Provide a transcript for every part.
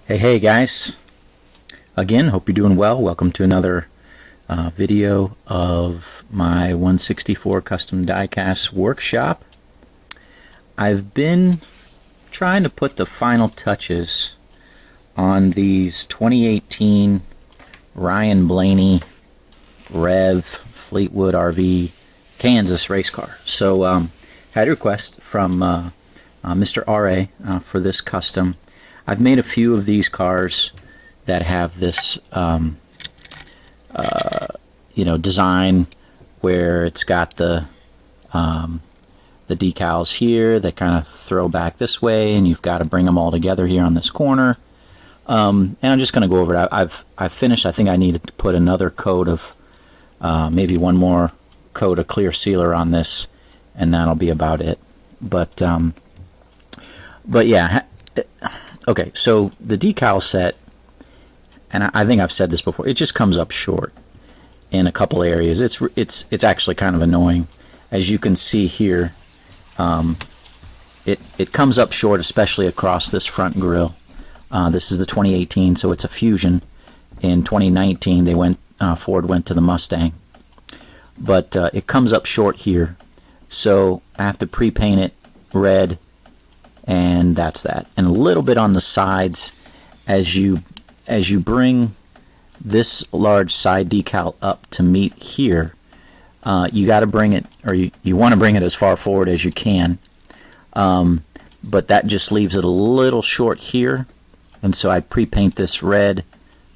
Hey guys, again, hope you're doing well. Welcome to another video of my 164 custom diecast workshop. I've been trying to put the final touches on these 2018 Ryan Blaney REV Fleetwood RV Kansas race car. So had a request from Mr. RA for this custom. I've made a few of these cars that have this, design where it's got the decals here that kind of throw back this way, and you've got to bring them all together here on this corner. And I'm just going to go over it. I've finished. I think I need to put another coat of, maybe one more coat of clear sealer on this, and that'll be about it. But yeah. Okay, so the decal set, and I think I've said this before, it just comes up short in a couple areas. It's actually kind of annoying. As you can see here, it comes up short, especially across this front grille. This is the 2018, so it's a Fusion. In 2019, Ford went to the Mustang, but it comes up short here, so I have to pre-paint it red. And that's that. And a little bit on the sides as you bring this large side decal up to meet here. You got to bring it, or you want to bring it as far forward as you can. But that just leaves it a little short here. And so I pre-paint this red.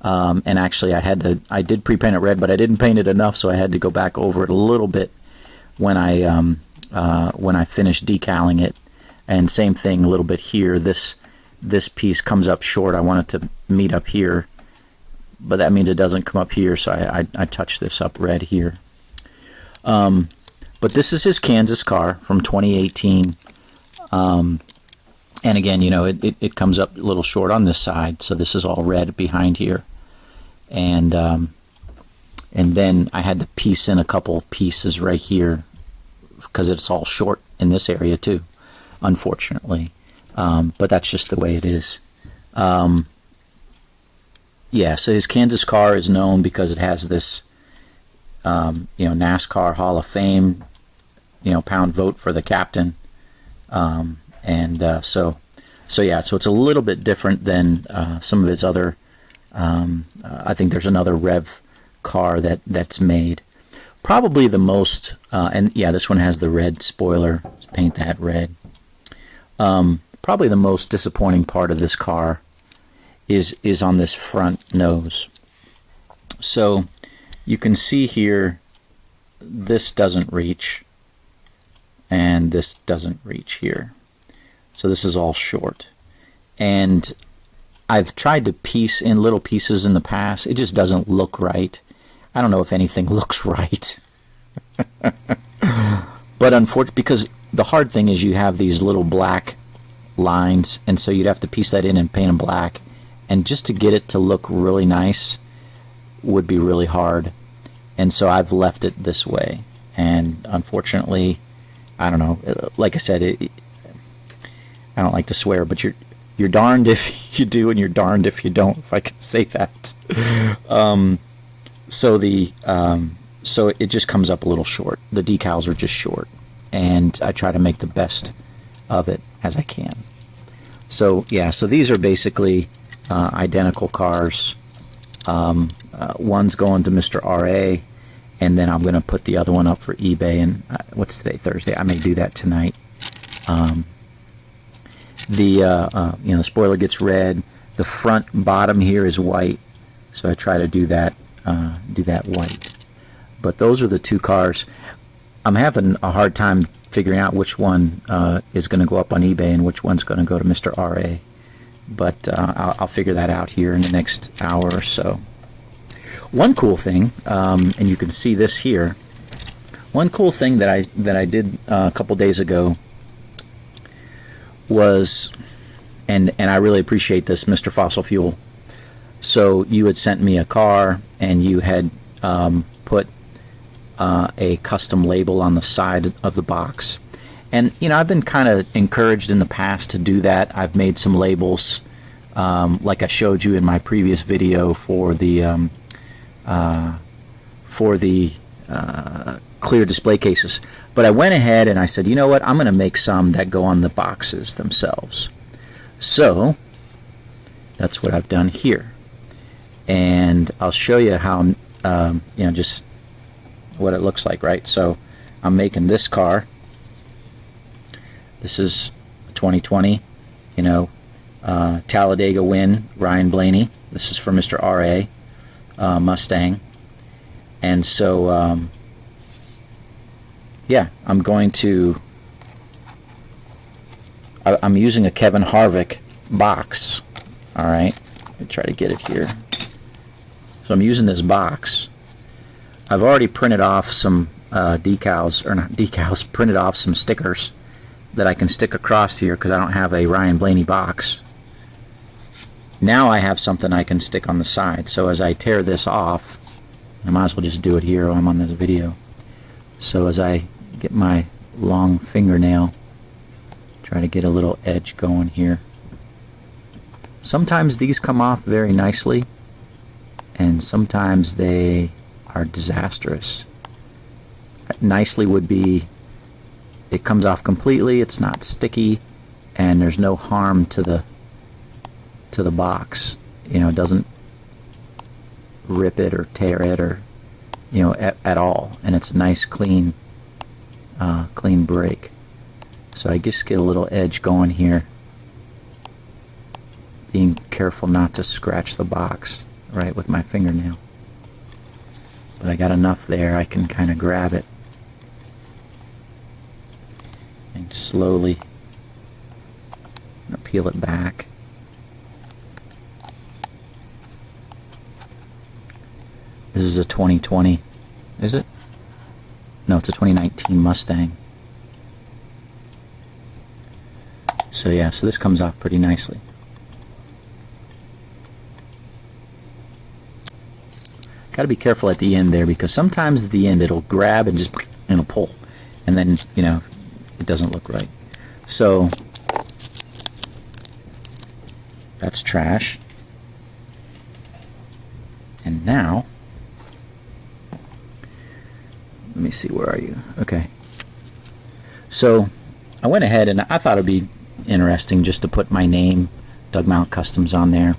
And actually I did pre-paint it red, but I didn't paint it enough, so I had to go back over it a little bit when I finished decaling it. And same thing a little bit here. This piece comes up short. I want it to meet up here, but that means it doesn't come up here, so I touch this up red here. But this is his Kansas car from 2018. And again, it comes up a little short on this side, so this is all red behind here. And then I had to piece in a couple pieces right here because it's all short in this area too, unfortunately. But that's just the way it is. Yeah, so his Kansas car is known because it has this NASCAR Hall of Fame pound vote for the captain. So it's a little bit different than some of his other, I think there's another REV car that's made. Probably the most, and yeah, this one has the red spoiler. Let's paint that red. Probably the most disappointing part of this car is on this front nose. So you can see here, this doesn't reach, and this doesn't reach here. So this is all short. And I've tried to piece in little pieces in the past. It just doesn't look right. I don't know if anything looks right. But unfortunately, because the hard thing is you have these little black lines, and so you'd have to piece that in and paint them black, and just to get it to look really nice would be really hard. And so I've left it this way, and unfortunately, I don't know, like I said, I don't like to swear, but you're darned if you do and you're darned if you don't, if I can say that. So it just comes up a little short. The decals are just short, and I try to make the best of it as I can. So yeah, so these are basically identical cars. One's going to Mr. RA, and then I'm going to put the other one up for eBay. And what's today? Thursday. I may do that tonight. The spoiler gets red. The front bottom here is white, so I try to do that white. But those are the two cars. I'm having a hard time figuring out which one is going to go up on eBay and which one's going to go to Mr. RA. But I'll figure that out here in the next hour or so. One cool thing, and you can see this here. One cool thing that I did a couple days ago was, and I really appreciate this, Mr. Fossil Fuel. So you had sent me a car, and you had put a custom label on the side of the box. And I've been kind of encouraged in the past to do that. I've made some labels like I showed you in my previous video for the clear display cases. But I went ahead and I said, you know what, I'm going to make some that go on the boxes themselves. So that's what I've done here, and I'll show you how you know, just what it looks like, right? So I'm making this car. This is a 2020, you know, Talladega win, Ryan Blaney. This is for Mr. R.A. Mustang. And so yeah, I'm going to I'm using a Kevin Harvick box. All right, let me try to get it here. So I'm using this box. I've already printed off some decals, or not decals, printed off some stickers that I can stick across here because I don't have a Ryan Blaney box. Now I have something I can stick on the side. So as I tear this off, I might as well just do it here while I'm on this video. So as I get my long fingernail, try to get a little edge going here. Sometimes these come off very nicely, and sometimes they are disastrous. Nicely would be it comes off completely, it's not sticky, and there's no harm to the box. You know, it doesn't rip it or tear it, or, you know, at all, and it's a nice clean clean break. So I just get a little edge going here, being careful not to scratch the box right with my fingernail. But I got enough there I can kind of grab it and slowly peel it back. This is a 2020, is it? No, it's a 2019 Mustang. So yeah, so this comes off pretty nicely. Got to be careful at the end there, because sometimes at the end it'll grab and just it'll pull, and then, you know, it doesn't look right. So that's trash. And now, let me see, where are you? Okay. So I went ahead and I thought it'd be interesting just to put my name, Doug Mount Customs, on there.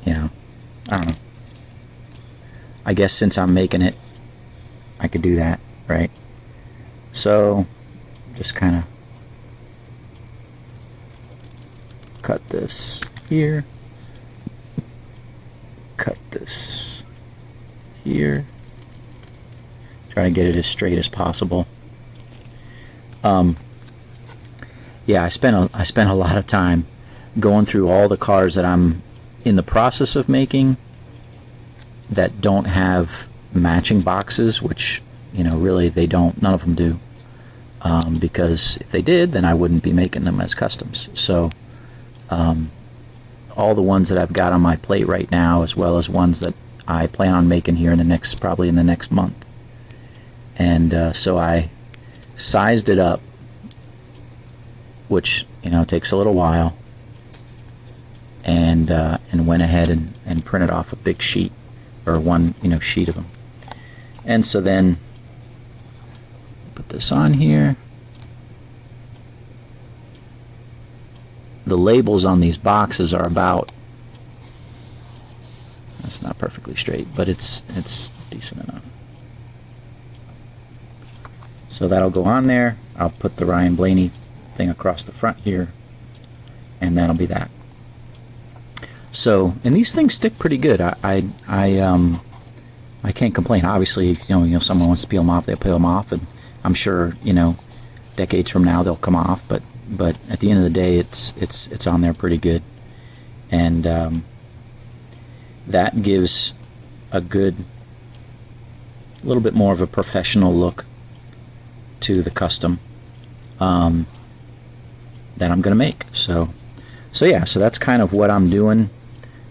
You know, I don't know. I guess since I'm making it, I could do that, right? So just kind of cut this here, cut this here, try to get it as straight as possible. Yeah, I spent a lot of time going through all the cars that I'm in the process of making that don't have matching boxes, which, you know, really they don't, none of them do, because if they did, then I wouldn't be making them as customs. So all the ones that I've got on my plate right now, as well as ones that I plan on making here in the next, probably in the next month. And so I sized it up, which, you know, takes a little while, and went ahead and printed off a big sheet, or one, you know, sheet of them. And so then put this on here. The labels on these boxes are about, that's not perfectly straight, but it's decent enough. So that'll go on there. I'll put the Ryan Blaney thing across the front here, and that'll be that. So, and these things stick pretty good. I can't complain. Obviously, you know, someone wants to peel them off, they'll peel them off, and I'm sure, you know, decades from now they'll come off. But at the end of the day, it's on there pretty good, and that gives a little bit more of a professional look to the custom that I'm going to make. So yeah, so that's kind of what I'm doing,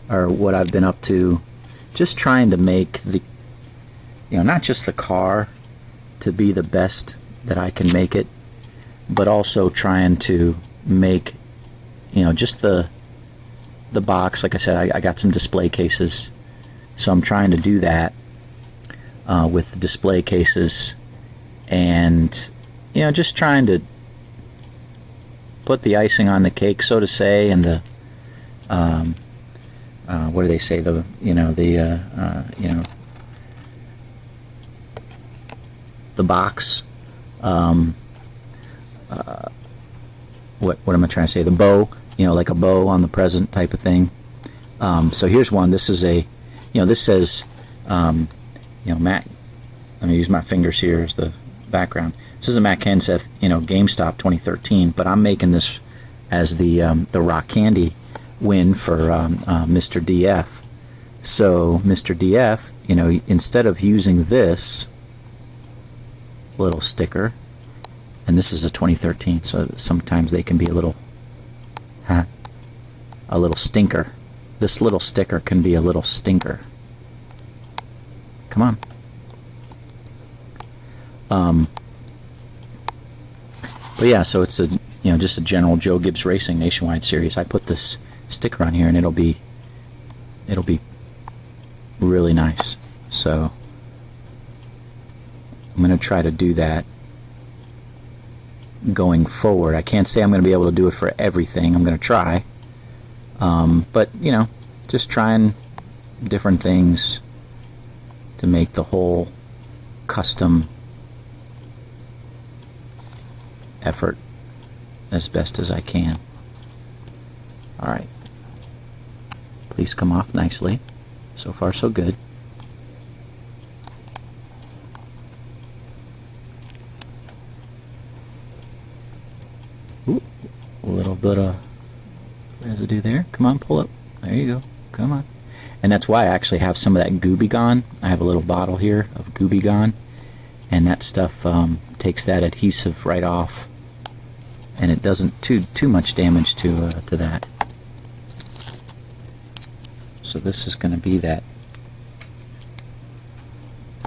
or what I've been up to, just trying to make the, you know, not just the car to be the best that I can make it, but also trying to make just the box. Like I said, I got some display cases, so I'm trying to do that with the display cases, and just trying to put the icing on the cake, so to say, and the what do they say, the the box, what am I trying to say, the bow, like a bow on the present type of thing. So here's one. This is a, this says, Matt, let me use my fingers here as the background. This is a Matt Kenseth, GameStop 2013, but I'm making this as the rock candy win for Mr. DF. So Mr. DF, instead of using this little sticker, and this is a 2013, so sometimes they can be a little stinker. This little sticker can be a little stinker. Come on. But yeah, so it's a just a general Joe Gibbs Racing Nationwide Series. I put this sticker on here, and it'll be really nice. So I'm going to try to do that going forward. I can't say I'm going to be able to do it for everything. I'm going to try, but just trying different things to make the whole custom effort as best as I can. Alright, please come off nicely. So far so good. Ooh, a little bit of residue there. Come on, pull up. There you go. Come on. And that's why I actually have some of that Gooby Gone. I have a little bottle here of Gooby Gone, and that stuff takes that adhesive right off, and it doesn't too much damage to that. So this is going to be that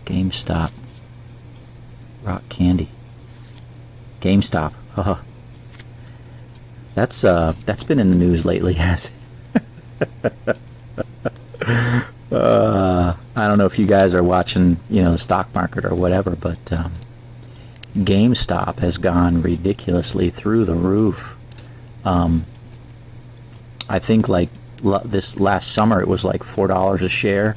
GameStop rock candy. GameStop. Haha. That's been in the news lately, has it? I don't know if you guys are watching, the stock market or whatever, but GameStop has gone ridiculously through the roof. I think like this last summer it was like $4 a share,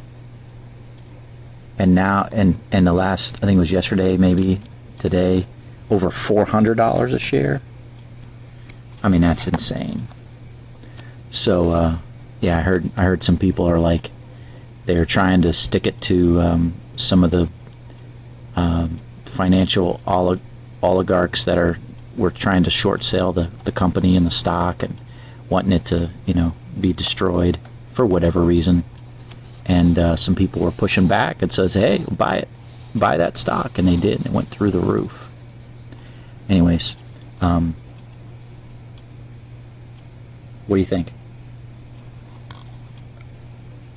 and now and the last, I think it was yesterday, maybe today, over $400 a share. I mean, that's insane. So yeah, I heard some people are like, they're trying to stick it to some of the financial oligarchs that were trying to short sell the company and the stock and wanting it to be destroyed for whatever reason. And some people were pushing back and says, hey, buy that stock, and they did, and it went through the roof. Anyways, what do you think?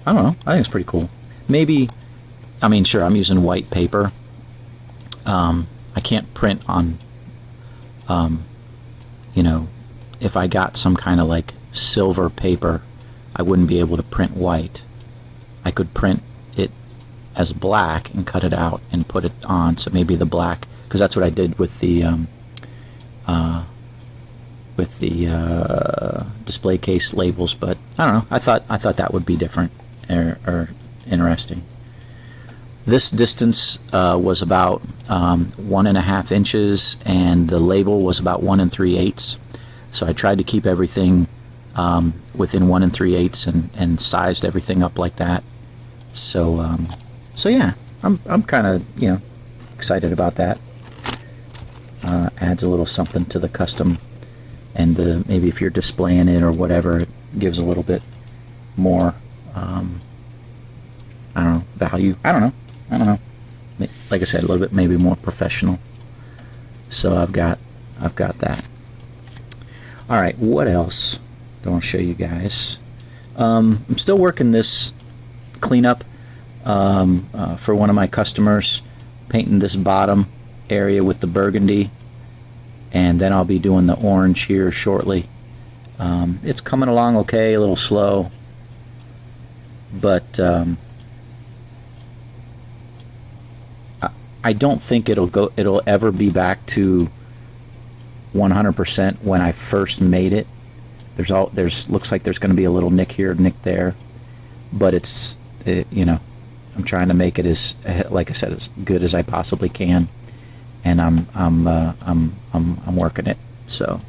I don't know. I think it's pretty cool. Maybe, I mean, sure, I'm using white paper. I can't print on, if I got some kind of like silver paper, I wouldn't be able to print white. I could print it as black and cut it out and put it on. So maybe the black, because that's what I did with the display case labels. But I don't know. I thought that would be different or interesting. This distance was about 1.5 inches, and the label was about 1 3/8. So I tried to keep everything within 1 3/8 and sized everything up like that. So yeah, I'm kind of excited about that. Adds a little something to the custom, and maybe if you're displaying it or whatever, it gives a little bit more I don't know, value. I don't know. Like I said, a little bit maybe more professional. So I've got that. All right, what else do I want to show you guys? I'm still working this cleanup for one of my customers, painting this bottom area with the burgundy, and then I'll be doing the orange here shortly. It's coming along okay, a little slow, but I don't think it'll ever be back to 100% when I first made it. Looks like there's going to be a little nick here, nick there, but I'm trying to make it as, like I said, as good as I possibly can, and I'm working it. So,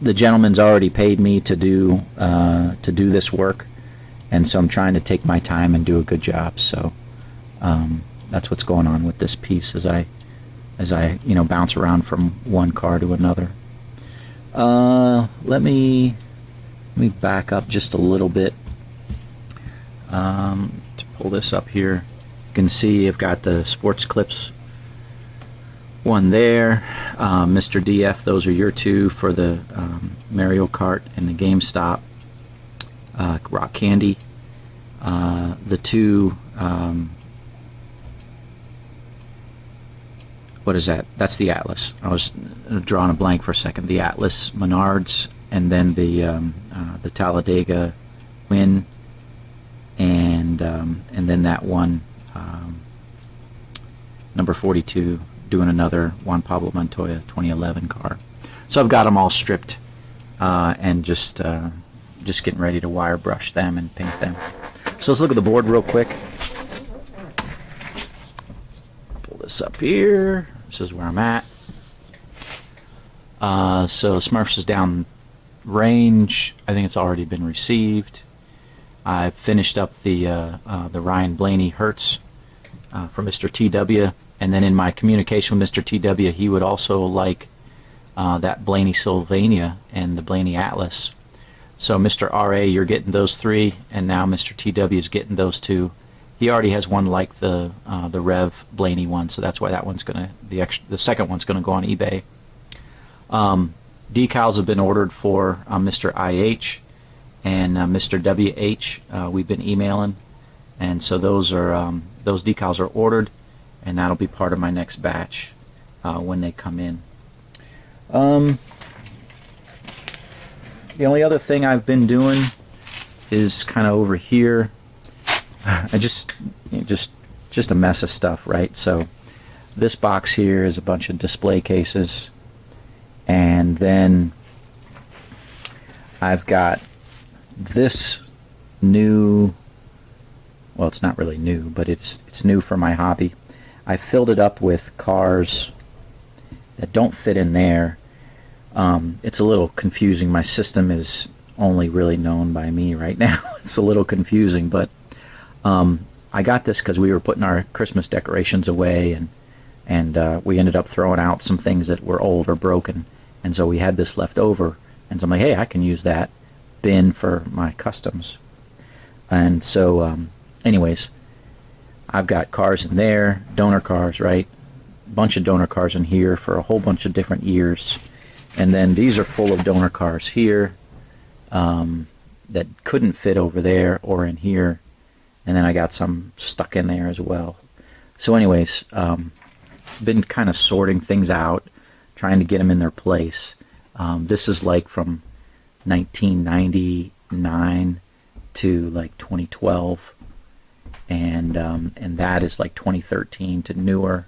the gentleman's already paid me to do this work, and so I'm trying to take my time and do a good job. So, that's what's going on with this piece as I bounce around from one car to another. Let me back up just a little bit to pull this up here. You can see I've got the Sports Clips one there. Mr. DF, those are your two for the Mario Kart and the GameStop. Rock Candy. The two, what is that? That's the Atlas. I was drawing a blank for a second. The Atlas Menards, and then the Talladega Win, and then that one, number 42, doing another Juan Pablo Montoya 2011 car. So I've got them all stripped, and just getting ready to wire brush them and paint them. So let's look at the board real quick. Pull this up here. This is where I'm at. So Smurfs is down range. I think it's already been received. I finished up the Ryan Blaney Hertz for Mr. TW, and then in my communication with Mr. TW, he would also like that Blaney Sylvania and the Blaney Atlas. So Mr. RA, you're getting those three, and now Mr. TW is getting those two. He already has one like the REV Blaney one, so that's why that one's the second one's gonna go on eBay. Decals have been ordered for Mr. IH and Mr. WH. We've been emailing, and so those decals are ordered, and that'll be part of my next batch when they come in. The only other thing I've been doing is kind of over here. I just a mess of stuff, right? So this box here is a bunch of display cases, and then I've got this new, well, it's not really new, but it's new for my hobby. I filled it up with cars that don't fit in there. It's a little confusing. My system is only really known by me right now. It's a little confusing, but I got this because we were putting our Christmas decorations away, and we ended up throwing out some things that were old or broken, and so we had this left over, and so I'm like, hey, I can use that bin for my customs. And so anyways, I've got cars in there, donor cars, right? A bunch of donor cars in here for a whole bunch of different years, and then these are full of donor cars here that couldn't fit over there or in here, and then I got some stuck in there as well. So anyways, been kind of sorting things out, trying to get them in their place. This is like from 1999 to like 2012, and that is like 2013 to newer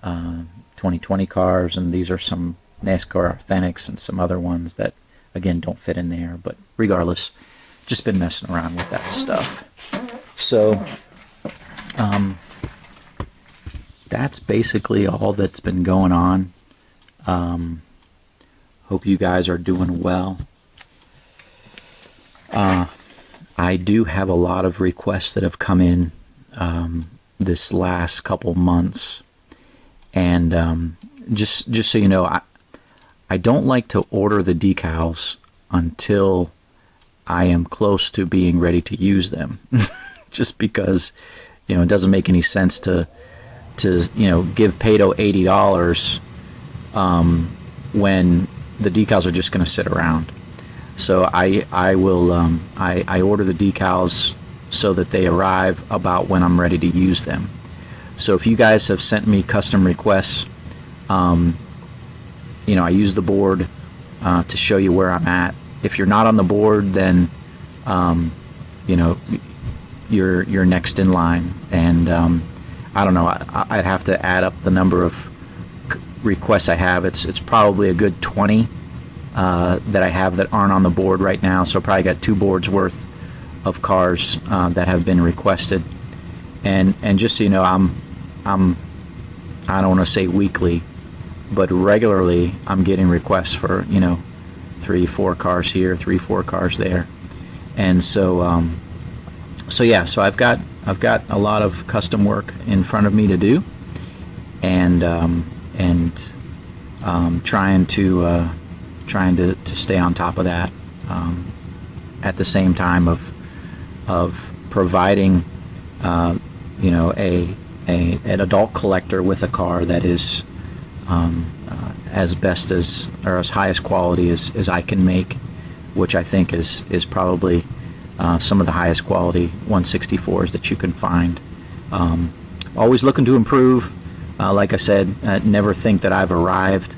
2020 cars, and these are some NASCAR Authentics and some other ones that again don't fit in there, but regardless, just been messing around with that stuff. So that's basically all that's been going on. Hope you guys are doing well. I do have a lot of requests that have come in this last couple months, and just so you know, I don't like to order the decals until I am close to being ready to use them. Just because, it doesn't make any sense to give Pato $80 when the decals are just going to sit around. So I will I order the decals so that they arrive about when I'm ready to use them. So if you guys have sent me custom requests, I use the board to show you where I'm at. If you're not on the board, then you know, you're next in line. And I don't know, I'd have to add up the number of requests I have. It's probably a good 20 that I have that aren't on the board right now. So I probably got 2 boards worth of cars that have been requested. And just so you know, I don't want to say weekly, but regularly I'm getting requests for, you know, 3-4 cars here, 3-4 cars there. And so so I've got a lot of custom work in front of me to do, and trying to stay on top of that, at the same time of providing you know, an adult collector with a car that is as best as, or as highest quality as I can make, which I think is probably some of the highest quality 164s that you can find. Always looking to improve. Like I said, never think that I've arrived,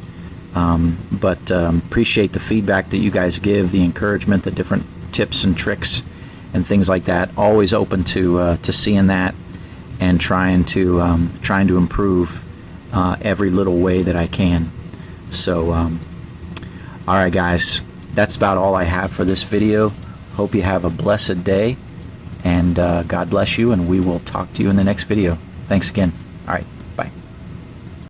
but appreciate the feedback that you guys give, the encouragement, the different tips and tricks and things like that. Always open to seeing that and trying to improve every little way that I can. So all right, guys, that's about all I have for this video. Hope you have a blessed day, and God bless you, and we will talk to you in the next video. Thanks again. All right.